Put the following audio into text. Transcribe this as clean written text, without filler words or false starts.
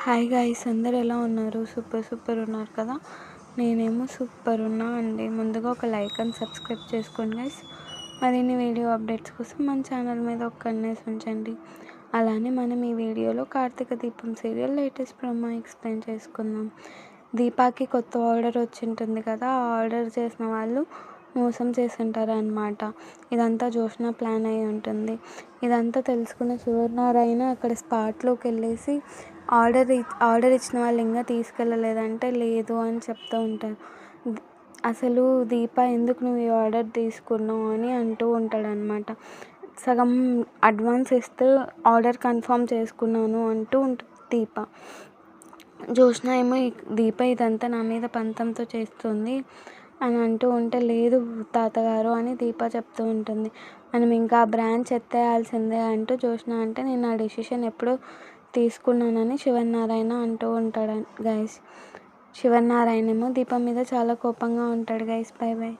Hi guys, అందరూ ఎలా ఉన్నారు? సూపర్ ఉన్నారు కదా. నేనేమో సూపర్ ఉన్నా అండి. ముందుగా ఒక లైక్ అండ్ సబ్స్క్రైబ్ చేసుకోండి గైస్. మరిన్ని వీడియో అప్డేట్స్ కోసం మన ఛానల్ మీద ఒక కన్నేసి ఉంచండి. అలానే మనం ఈ వీడియోలో కార్తీక దీపం సీరియల్ లేటెస్ట్ ప్రోమో ఎక్స్ప్లెయిన్ చేసుకుందాం. దీపాకి కొత్త ఆర్డర్ వచ్చింటుంది కదా, ఆ ఆర్డర్ చేసిన వాళ్ళు మోసం చేసి ఉంటారు అనమాట. ఇదంతా జోష్న ప్లాన్ అయి ఉంటుంది. ఇదంతా తెలుసుకున్న శివనారాయణ అక్కడ స్పాట్లోకి వెళ్ళేసి ఆర్డర్ ఇచ్చిన వాళ్ళు ఇంకా తీసుకెళ్ళలేదంటే లేదు అని చెప్తూ ఉంటారు. అసలు దీప ఎందుకు నువ్వు ఈ ఆర్డర్ తీసుకున్నావు అని అంటూ ఉంటాడనమాట. సగం అడ్వాన్స్ ఇస్తే ఆర్డర్ కన్ఫర్మ్ చేసుకున్నాను అంటూ ఉంటుంది దీప. జోష్న ఏమో దీప ఇదంతా నా మీద పంతంతో చేస్తుంది అని అంటూ ఉంటే, లేదు తాతగారు అని దీప చెప్తూ ఉంటుంది. మనం ఇంకా ఆ బ్రాంచ్ ఎత్తేయాల్సిందే అంటూ జోష్న అంటే, నేను ఆ డెసిషన్ ఎప్పుడో తీసుకున్నానని శివనారాయణ అంటూ ఉంటాడు గైస్. శివనారాయణ ఏమో దీపం మీద చాలా కోపంగా ఉంటాడు గైస్. By by.